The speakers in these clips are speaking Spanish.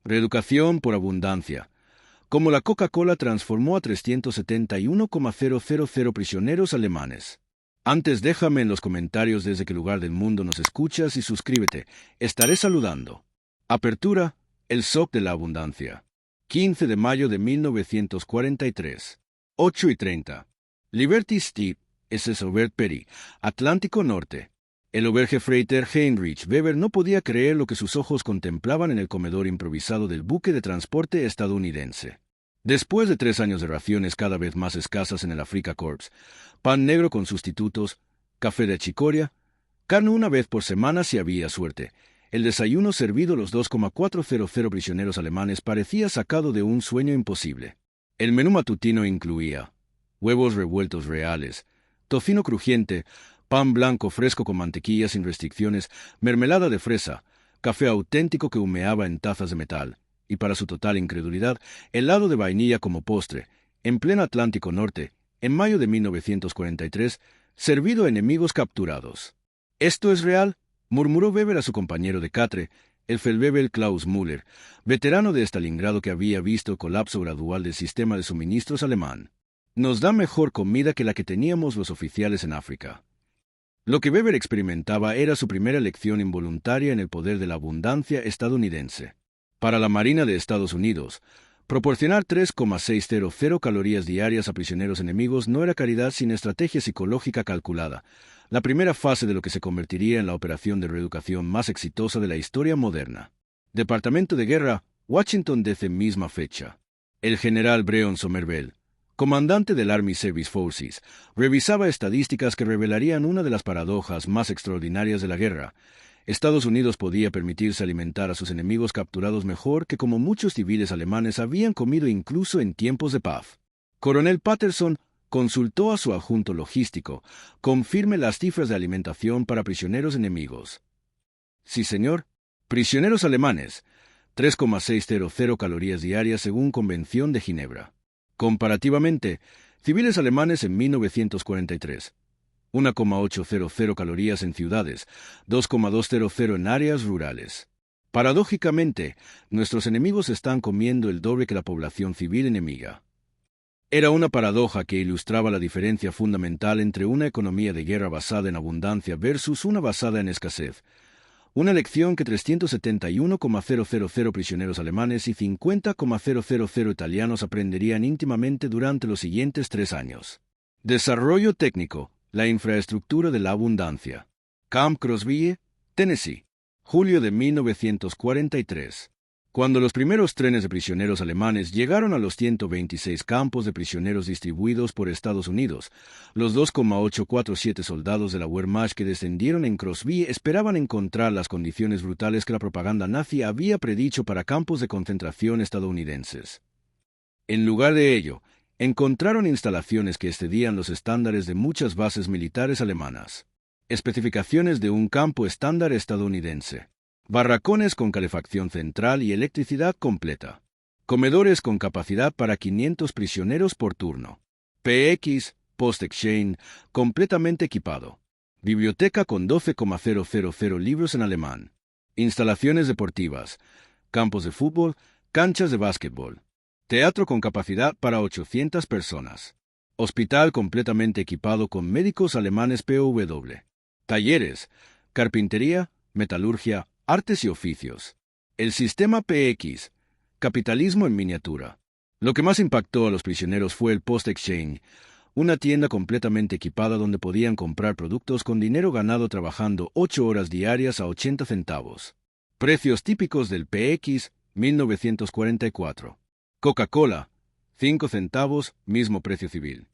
Reeducación por abundancia. Como la Coca-Cola transformó a 371,000 prisioneros alemanes. Antes déjame en los comentarios desde qué lugar del mundo nos escuchas y suscríbete. Estaré saludando. Apertura, el shock de la abundancia. 15 de mayo de 1943. 8:30. Liberty Steep, SS Robert Perry, Atlántico Norte. El Obergefreiter Heinrich Weber no podía creer lo que sus ojos contemplaban en el comedor improvisado del buque de transporte estadounidense. Después de 3 años de raciones cada vez más escasas en el Afrika Korps, pan negro con sustitutos, café de chicoria, carne una vez por semana si había suerte, el desayuno servido a los 2,400 prisioneros alemanes parecía sacado de un sueño imposible. El menú matutino incluía huevos revueltos reales, tocino crujiente, pan blanco fresco con mantequilla sin restricciones, mermelada de fresa, café auténtico que humeaba en tazas de metal, y para su total incredulidad, helado de vainilla como postre, en pleno Atlántico Norte, en mayo de 1943, servido a enemigos capturados. ¿Esto es real?, murmuró Weber a su compañero de catre, el Feldwebel Klaus Müller, veterano de Stalingrado que había visto el colapso gradual del sistema de suministros alemán. Nos da mejor comida que la que teníamos los oficiales en África. Lo que Weber experimentaba era su primera lección involuntaria en el poder de la abundancia estadounidense. Para la Marina de Estados Unidos, proporcionar 3,600 calorías diarias a prisioneros enemigos no era caridad sin estrategia psicológica calculada, la primera fase de lo que se convertiría en la operación de reeducación más exitosa de la historia moderna. Departamento de Guerra, Washington DC, misma fecha. El general Breon Somerville, comandante del Army Service Forces, revisaba estadísticas que revelarían una de las paradojas más extraordinarias de la guerra. Estados Unidos podía permitirse alimentar a sus enemigos capturados mejor que como muchos civiles alemanes habían comido incluso en tiempos de paz. Coronel Patterson consultó a su adjunto logístico. Confirme las cifras de alimentación para prisioneros enemigos. Sí, señor. Prisioneros alemanes, 3,600 calorías diarias según Convención de Ginebra. Comparativamente, civiles alemanes en 1943, 1,800 calorías en ciudades, 2,200 en áreas rurales. Paradójicamente, nuestros enemigos están comiendo el doble que la población civil enemiga. Era una paradoja que ilustraba la diferencia fundamental entre una economía de guerra basada en abundancia versus una basada en escasez. Una lección que 371,000 prisioneros alemanes y 50,000 italianos aprenderían íntimamente durante los siguientes 3 años. Desarrollo técnico, la infraestructura de la abundancia. Camp Crosby, Tennessee, julio de 1943. Cuando los primeros trenes de prisioneros alemanes llegaron a los 126 campos de prisioneros distribuidos por Estados Unidos, los 2,847 soldados de la Wehrmacht que descendieron en Crosby esperaban encontrar las condiciones brutales que la propaganda nazi había predicho para campos de concentración estadounidenses. En lugar de ello, encontraron instalaciones que excedían los estándares de muchas bases militares alemanas. Especificaciones de un campo estándar estadounidense. Barracones con calefacción central y electricidad completa. Comedores con capacidad para 500 prisioneros por turno. PX, Post-Exchange, completamente equipado. Biblioteca con 12,000 libros en alemán. Instalaciones deportivas. Campos de fútbol, canchas de básquetbol. Teatro con capacidad para 800 personas. Hospital completamente equipado con médicos alemanes POW. Talleres, carpintería, metalurgia, artes y oficios. El sistema PX, capitalismo en miniatura. Lo que más impactó a los prisioneros fue el Post-Exchange, una tienda completamente equipada donde podían comprar productos con dinero ganado trabajando 8 horas diarias a 80 centavos. Precios típicos del PX, 1944. Coca-Cola, 5 centavos, mismo precio civil.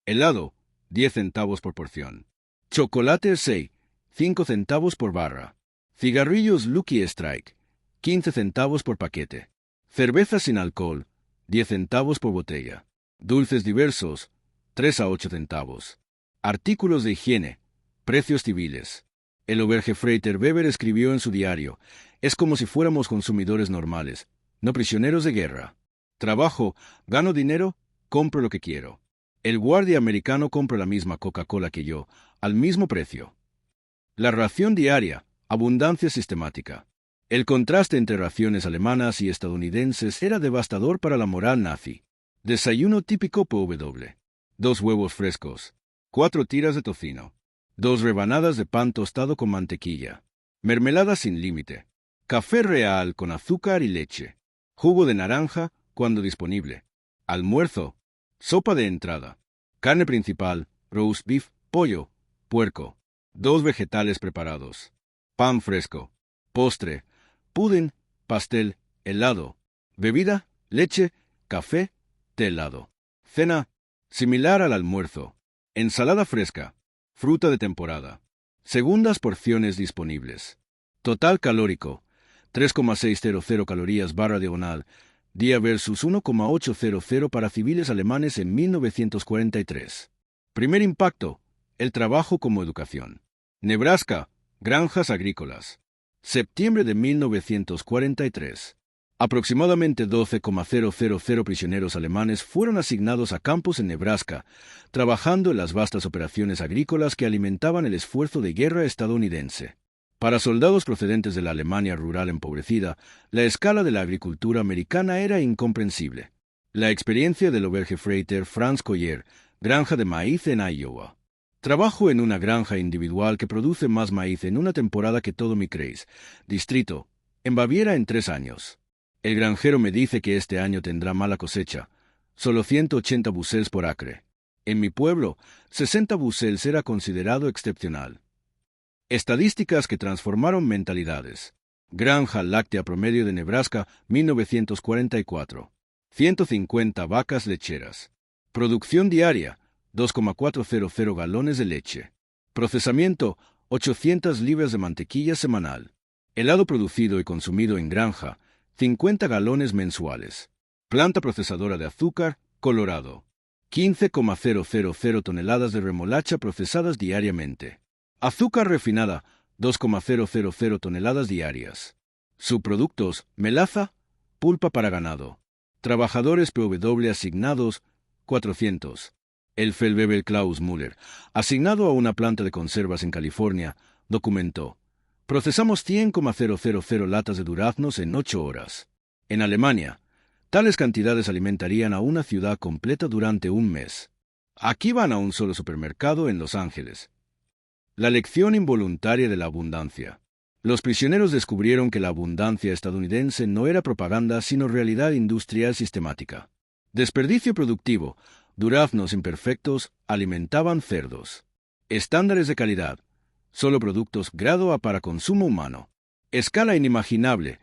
Helado, 10 centavos por porción. Chocolate Hersey, 5 centavos por barra. Cigarrillos Lucky Strike, 15 centavos por paquete. Cerveza sin alcohol, 10 centavos por botella. Dulces diversos, 3 a 8 centavos. Artículos de higiene, precios civiles. El Obergefreiter Weber escribió en su diario: es como si fuéramos consumidores normales, no prisioneros de guerra. Trabajo, gano dinero, compro lo que quiero. El guardia americano compra la misma Coca-Cola que yo, al mismo precio. La ración diaria, abundancia sistemática. El contraste entre raciones alemanas y estadounidenses era devastador para la moral nazi. Desayuno típico PW. 2 huevos frescos. 4 tiras de tocino. 2 rebanadas de pan tostado con mantequilla. Mermelada sin límite. Café real con azúcar y leche. Jugo de naranja, cuando disponible. Almuerzo. Sopa de entrada. Carne principal, roast beef, pollo, puerco. 2 vegetales preparados. Pan fresco. Postre. Pudín, pastel, helado. Bebida, leche, café, té helado. Cena. Similar al almuerzo. Ensalada fresca. Fruta de temporada. Segundas porciones disponibles. Total calórico. 3,600 calorías barra diagonal. Día versus 1,800 para civiles alemanes en 1943. Primer impacto. El trabajo como educación. Nebraska. Granjas agrícolas. Septiembre de 1943. Aproximadamente 12,000 prisioneros alemanes fueron asignados a campos en Nebraska, trabajando en las vastas operaciones agrícolas que alimentaban el esfuerzo de guerra estadounidense. Para soldados procedentes de la Alemania rural empobrecida, la escala de la agricultura americana era incomprensible. La experiencia del Obergefreiter Franz Koyer, granja de maíz en Iowa. Trabajo en una granja individual que produce más maíz en una temporada que todo mi Kreis, distrito, en Baviera en 3 años. El granjero me dice que este año tendrá mala cosecha, solo 180 bushels por acre. En mi pueblo, 60 bushels era considerado excepcional. Estadísticas que transformaron mentalidades. Granja láctea promedio de Nebraska, 1944. 150 vacas lecheras. Producción diaria, 2,400 galones de leche. Procesamiento, 800 libras de mantequilla semanal. Helado producido y consumido en granja, 50 galones mensuales. Planta procesadora de azúcar, Colorado. 15,000 toneladas de remolacha procesadas diariamente. Azúcar refinada, 2,000 toneladas diarias. Subproductos, melaza, pulpa para ganado. Trabajadores PW asignados, 400. El Feldwebel Klaus Müller, asignado a una planta de conservas en California, documentó: procesamos 100,000 latas de duraznos en 8 horas. En Alemania, tales cantidades alimentarían a una ciudad completa durante un mes. Aquí van a un solo supermercado en Los Ángeles. La lección involuntaria de la abundancia. Los prisioneros descubrieron que la abundancia estadounidense no era propaganda, sino realidad industrial sistemática. Desperdicio productivo, duraznos imperfectos, alimentaban cerdos. Estándares de calidad, solo productos grado A para consumo humano. Escala inimaginable,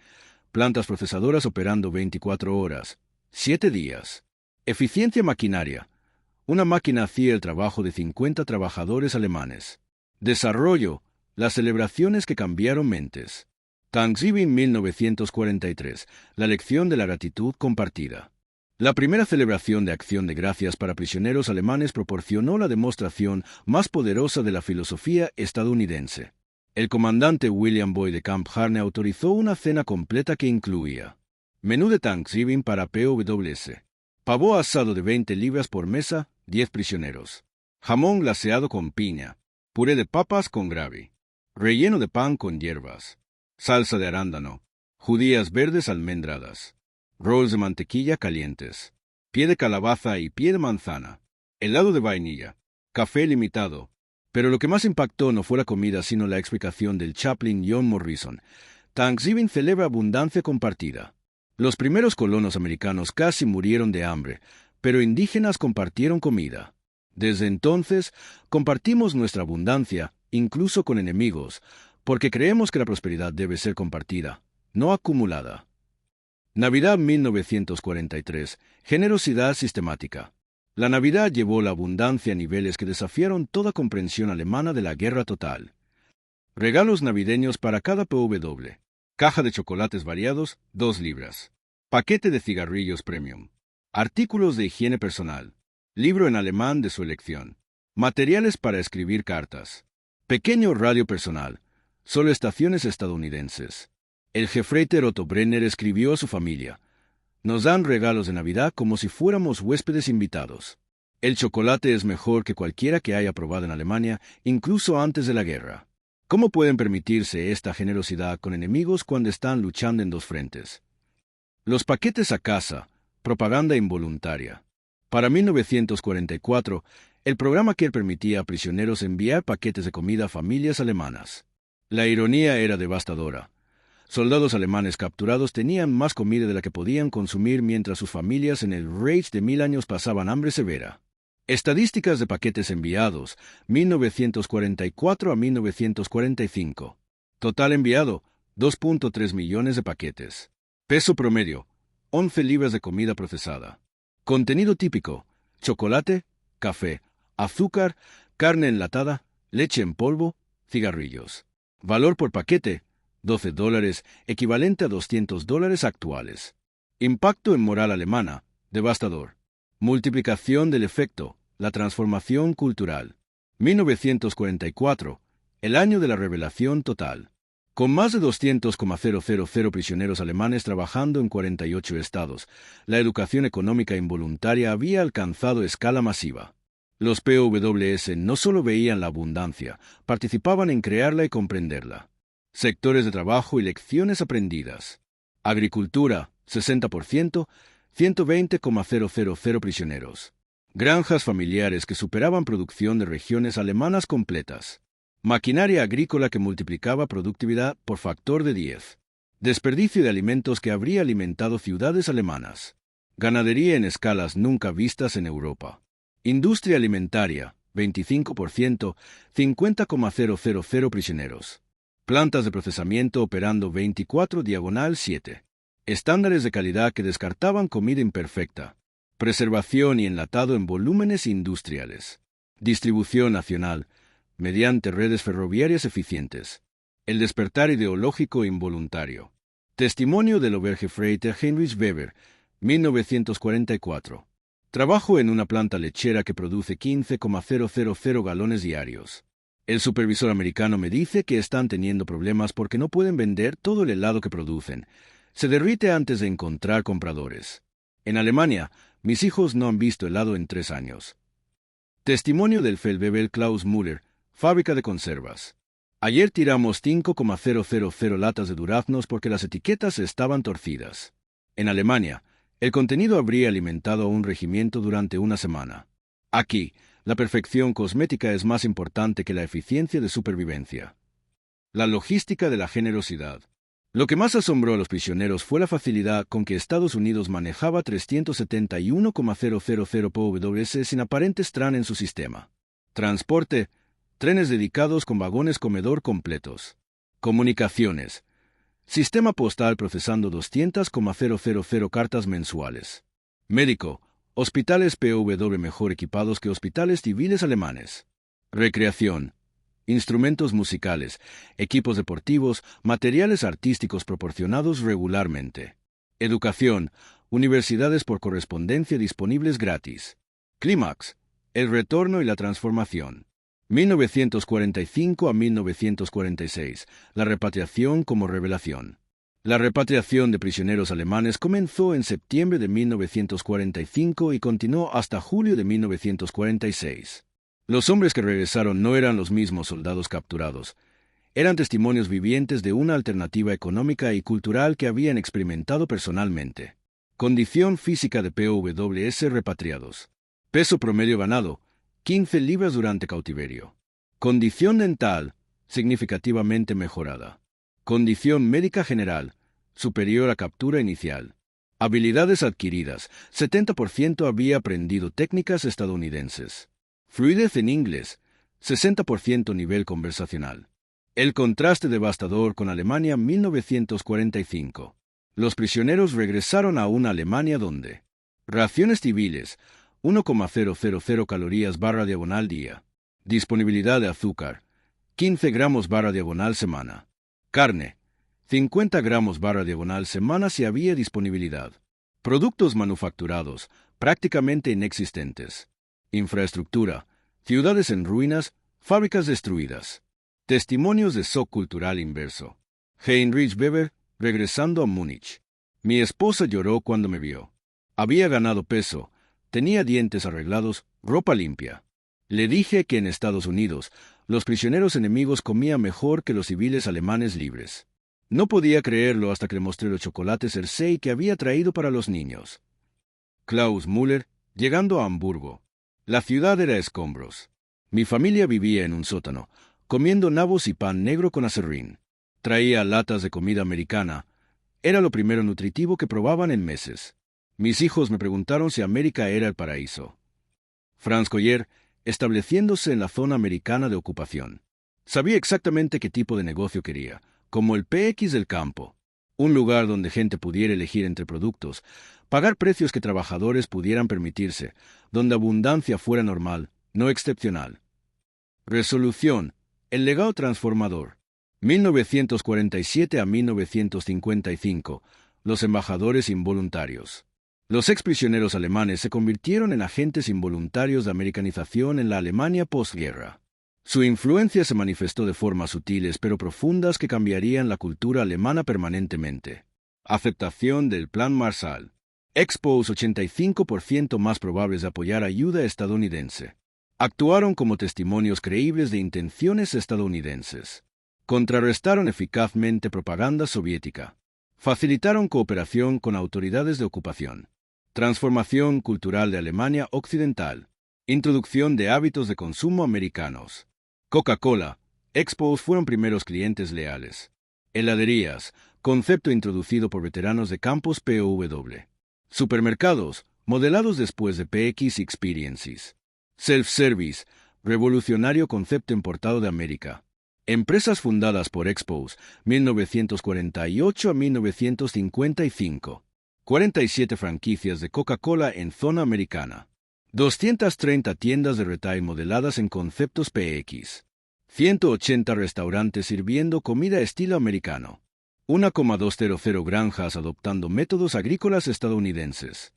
plantas procesadoras operando 24 horas, 7 días. Eficiencia maquinaria, una máquina hacía el trabajo de 50 trabajadores alemanes. Desarrollo, las celebraciones que cambiaron mentes. Thanksgiving 1943, la lección de la gratitud compartida. La primera celebración de acción de gracias para prisioneros alemanes proporcionó la demostración más poderosa de la filosofía estadounidense. El comandante William Boyd de Camp Harney autorizó una cena completa que incluía menú de Thanksgiving para POWs, pavo asado de 20 libras por mesa, 10 prisioneros, jamón glaseado con piña, puré de papas con gravy, relleno de pan con hierbas, salsa de arándano, judías verdes almendradas, rolls de mantequilla calientes, pie de calabaza y pie de manzana, helado de vainilla, café limitado. Pero lo que más impactó no fue la comida, sino la explicación del Chaplain John Morrison. Thanksgiving celebra abundancia compartida. Los primeros colonos americanos casi murieron de hambre, pero indígenas compartieron comida. Desde entonces, compartimos nuestra abundancia, incluso con enemigos, porque creemos que la prosperidad debe ser compartida, no acumulada. Navidad 1943. Generosidad sistemática. La Navidad llevó la abundancia a niveles que desafiaron toda comprensión alemana de la guerra total. Regalos navideños para cada PW. Caja de chocolates variados, 2 libras. Paquete de cigarrillos premium. Artículos de higiene personal. Libro en alemán de su elección. Materiales para escribir cartas. Pequeño radio personal. Solo estaciones estadounidenses. El Gefreiter Otto Brenner escribió a su familia: nos dan regalos de Navidad como si fuéramos huéspedes invitados. El chocolate es mejor que cualquiera que haya probado en Alemania, incluso antes de la guerra. ¿Cómo pueden permitirse esta generosidad con enemigos cuando están luchando en dos frentes? Los paquetes a casa, propaganda involuntaria. Para 1944, el programa Care permitía a prisioneros enviar paquetes de comida a familias alemanas. La ironía era devastadora. Soldados alemanes capturados tenían más comida de la que podían consumir mientras sus familias en el Reich de 1000 años pasaban hambre severa. Estadísticas de paquetes enviados, 1944 a 1945. Total enviado, 2.3 millones de paquetes. Peso promedio, 11 libras de comida procesada. Contenido típico, chocolate, café, azúcar, carne enlatada, leche en polvo, cigarrillos. Valor por paquete, $12, equivalente a $200 actuales. Impacto en moral alemana, devastador. Multiplicación del efecto, la transformación cultural. 1944, el año de la revelación total. Con más de 200,000 prisioneros alemanes trabajando en 48 estados, la educación económica involuntaria había alcanzado escala masiva. Los POWS no solo veían la abundancia, participaban en crearla y comprenderla. Sectores de trabajo y lecciones aprendidas. Agricultura, 60%, 120,000 prisioneros. Granjas familiares que superaban producción de regiones alemanas completas. Maquinaria agrícola que multiplicaba productividad por factor de 10. Desperdicio de alimentos que habría alimentado ciudades alemanas. Ganadería en escalas nunca vistas en Europa. Industria alimentaria, 25%, 50,000 prisioneros. Plantas de procesamiento operando 24/7. Estándares de calidad que descartaban comida imperfecta. Preservación y enlatado en volúmenes industriales. Distribución nacional, mediante redes ferroviarias eficientes. El despertar ideológico involuntario. Testimonio del Obergefreiter Heinrich Weber, 1944. Trabajo en una planta lechera que produce 15,000 galones diarios. El supervisor americano me dice que están teniendo problemas porque no pueden vender todo el helado que producen. Se derrite antes de encontrar compradores. En Alemania, mis hijos no han visto helado en 3 años. Testimonio del Feldwebel Klaus Müller, fábrica de conservas. Ayer tiramos 5,000 latas de duraznos porque las etiquetas estaban torcidas. En Alemania, el contenido habría alimentado a un regimiento durante una semana. Aquí, la perfección cosmética es más importante que la eficiencia de supervivencia. La logística de la generosidad. Lo que más asombró a los prisioneros fue la facilidad con que Estados Unidos manejaba 371,000 POWs sin aparentes tran en su sistema. Transporte, trenes dedicados con vagones comedor completos. Comunicaciones. Sistema postal procesando 200,000 cartas mensuales. Médico. Hospitales POW mejor equipados que hospitales civiles alemanes. Recreación. Instrumentos musicales, equipos deportivos, materiales artísticos proporcionados regularmente. Educación. Universidades por correspondencia disponibles gratis. Clímax. El retorno y la transformación. 1945 a 1946. La repatriación como revelación. La repatriación de prisioneros alemanes comenzó en septiembre de 1945 y continuó hasta julio de 1946. Los hombres que regresaron no eran los mismos soldados capturados. Eran testimonios vivientes de una alternativa económica y cultural que habían experimentado personalmente. Condición física de POWs repatriados. Peso promedio ganado, 15 libras durante cautiverio. Condición dental, significativamente mejorada. Condición médica general, superior a captura inicial. Habilidades adquiridas, 70% había aprendido técnicas estadounidenses. Fluidez en inglés, 60% nivel conversacional. El contraste devastador con Alemania 1945. Los prisioneros regresaron a una Alemania donde raciones civiles, 1,000 calorías /diagonal día. Disponibilidad de azúcar, 15 gramos /diagonal semana. Carne, 50 gramos /diagonal semana si había disponibilidad. Productos manufacturados, prácticamente inexistentes. Infraestructura, ciudades en ruinas, fábricas destruidas. Testimonios de shock cultural inverso. Heinrich Weber, regresando a Múnich. Mi esposa lloró cuando me vio. Había ganado peso, tenía dientes arreglados, ropa limpia. Le dije que en Estados Unidos, los prisioneros enemigos comían mejor que los civiles alemanes libres. No podía creerlo hasta que le mostré los chocolates Hershey que había traído para los niños. Klaus Müller, llegando a Hamburgo. La ciudad era escombros. Mi familia vivía en un sótano, comiendo nabos y pan negro con aserrín. Traía latas de comida americana. Era lo primero nutritivo que probaban en meses. Mis hijos me preguntaron si América era el paraíso. Franz Coyer, estableciéndose en la zona americana de ocupación. Sabía exactamente qué tipo de negocio quería, como el PX del campo. Un lugar donde gente pudiera elegir entre productos, pagar precios que trabajadores pudieran permitirse, donde abundancia fuera normal, no excepcional. Resolución. El legado transformador. 1947 a 1955. Los embajadores involuntarios. Los exprisioneros alemanes se convirtieron en agentes involuntarios de americanización en la Alemania posguerra. Su influencia se manifestó de formas sutiles pero profundas que cambiarían la cultura alemana permanentemente. Aceptación del Plan Marshall. Expos 85% más probables de apoyar ayuda estadounidense. Actuaron como testimonios creíbles de intenciones estadounidenses. Contrarrestaron eficazmente propaganda soviética. Facilitaron cooperación con autoridades de ocupación. Transformación cultural de Alemania Occidental. Introducción de hábitos de consumo americanos. Coca-Cola. Expos fueron primeros clientes leales. Heladerías. Concepto introducido por veteranos de campos POW. Supermercados. Modelados después de PX Experiences. Self-service. Revolucionario concepto importado de América. Empresas fundadas por Expos, 1948 a 1955. 47 franquicias de Coca-Cola en zona americana. 230 tiendas de retail modeladas en conceptos PX. 180 restaurantes sirviendo comida estilo americano. 1,200 granjas adoptando métodos agrícolas estadounidenses.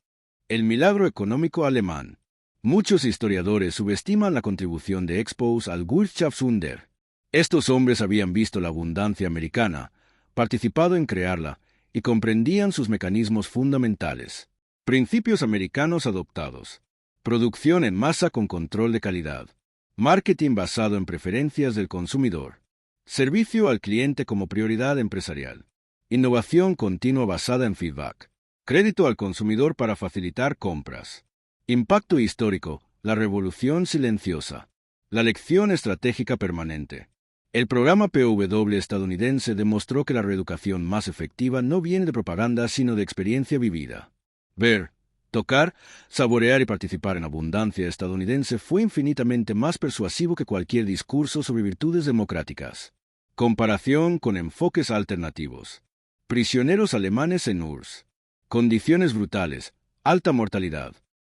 El milagro económico alemán. Muchos historiadores subestiman la contribución de Expos al Wirtschaftswunder. Estos hombres habían visto la abundancia americana, participado en crearla, y comprendían sus mecanismos fundamentales. Principios americanos adoptados. Producción en masa con control de calidad. Marketing basado en preferencias del consumidor. Servicio al cliente como prioridad empresarial. Innovación continua basada en feedback. Crédito al consumidor para facilitar compras. Impacto histórico, la revolución silenciosa. La lección estratégica permanente. El programa POW estadounidense demostró que la reeducación más efectiva no viene de propaganda sino de experiencia vivida. Ver, tocar, saborear y participar en abundancia estadounidense fue infinitamente más persuasivo que cualquier discurso sobre virtudes democráticas. Comparación con enfoques alternativos. Prisioneros alemanes en URSS. Condiciones brutales, alta mortalidad.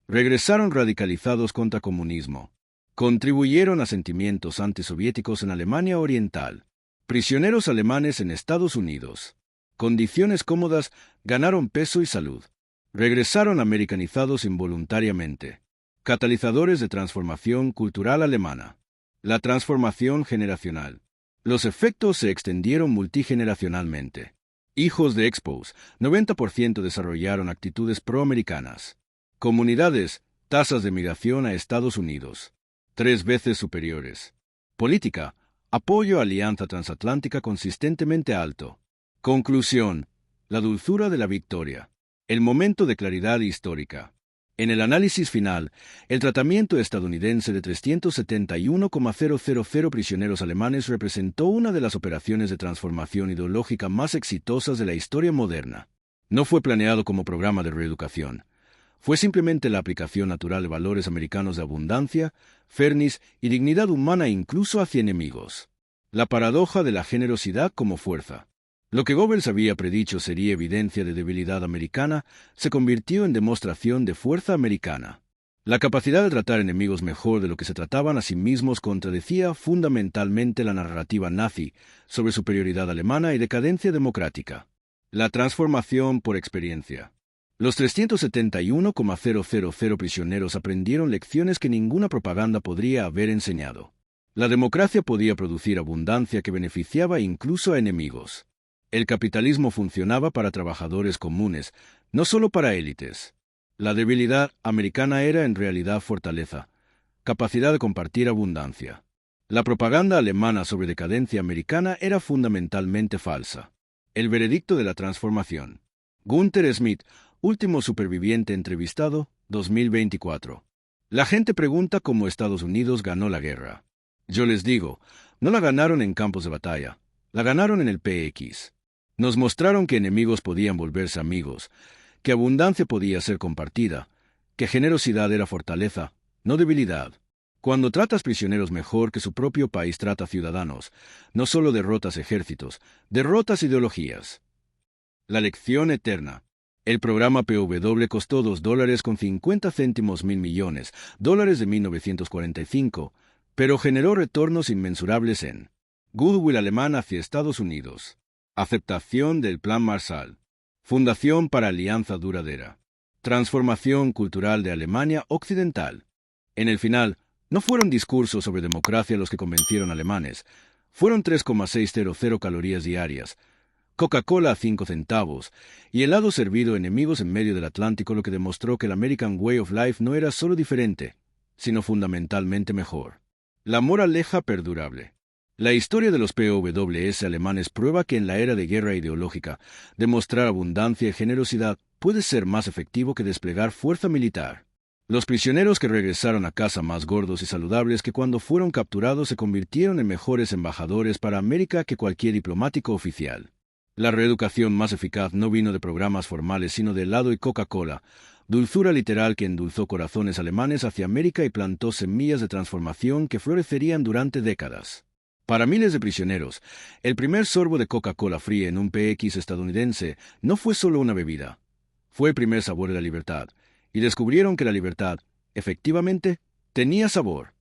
Regresaron radicalizados contra comunismo. Contribuyeron a sentimientos antisoviéticos en Alemania Oriental. Prisioneros alemanes en Estados Unidos. Condiciones cómodas, ganaron peso y salud. Regresaron americanizados involuntariamente. Catalizadores de transformación cultural alemana. La transformación generacional. Los efectos se extendieron multigeneracionalmente. Hijos de Expos, 90% desarrollaron actitudes proamericanas. Comunidades, tasas de migración a Estados Unidos. 3 veces superiores. Política, apoyo a alianza transatlántica consistentemente alto. Conclusión, la dulzura de la victoria. El momento de claridad histórica. En el análisis final, el tratamiento estadounidense de 371,000 prisioneros alemanes representó una de las operaciones de transformación ideológica más exitosas de la historia moderna. No fue planeado como programa de reeducación. Fue simplemente la aplicación natural de valores americanos de abundancia, fairness y dignidad humana incluso hacia enemigos. La paradoja de la generosidad como fuerza. Lo que Goebbels había predicho sería evidencia de debilidad americana, se convirtió en demostración de fuerza americana. La capacidad de tratar enemigos mejor de lo que se trataban a sí mismos contradecía fundamentalmente la narrativa nazi sobre superioridad alemana y decadencia democrática. La transformación por experiencia. Los 371,000 prisioneros aprendieron lecciones que ninguna propaganda podría haber enseñado. La democracia podía producir abundancia que beneficiaba incluso a enemigos. El capitalismo funcionaba para trabajadores comunes, no solo para élites. La debilidad americana era en realidad fortaleza, capacidad de compartir abundancia. La propaganda alemana sobre decadencia americana era fundamentalmente falsa. El veredicto de la transformación. Gunther Smith, último superviviente entrevistado, 2024. La gente pregunta cómo Estados Unidos ganó la guerra. Yo les digo, no la ganaron en campos de batalla, la ganaron en el PX. Nos mostraron que enemigos podían volverse amigos, que abundancia podía ser compartida, que generosidad era fortaleza, no debilidad. Cuando tratas prisioneros mejor que su propio país trata ciudadanos, no solo derrotas ejércitos, derrotas ideologías. La lección eterna. El programa PW costó $2.50 mil millones, dólares de 1945, pero generó retornos inmensurables en goodwill alemán hacia Estados Unidos, aceptación del Plan Marshall, Fundación para Alianza Duradera, transformación cultural de Alemania Occidental. En el final, no fueron discursos sobre democracia los que convencieron alemanes, fueron 3,600 calorías diarias, Coca-Cola a 5 centavos, y helado servido a enemigos en medio del Atlántico, lo que demostró que el American Way of Life no era solo diferente, sino fundamentalmente mejor. La moraleja perdurable. La historia de los POWs alemanes prueba que en la era de guerra ideológica, demostrar abundancia y generosidad puede ser más efectivo que desplegar fuerza militar. Los prisioneros que regresaron a casa más gordos y saludables que cuando fueron capturados se convirtieron en mejores embajadores para América que cualquier diplomático oficial. La reeducación más eficaz no vino de programas formales, sino de helado y Coca-Cola, dulzura literal que endulzó corazones alemanes hacia América y plantó semillas de transformación que florecerían durante décadas. Para miles de prisioneros, el primer sorbo de Coca-Cola fría en un PX estadounidense no fue solo una bebida, fue el primer sabor de la libertad, y descubrieron que la libertad, efectivamente, tenía sabor.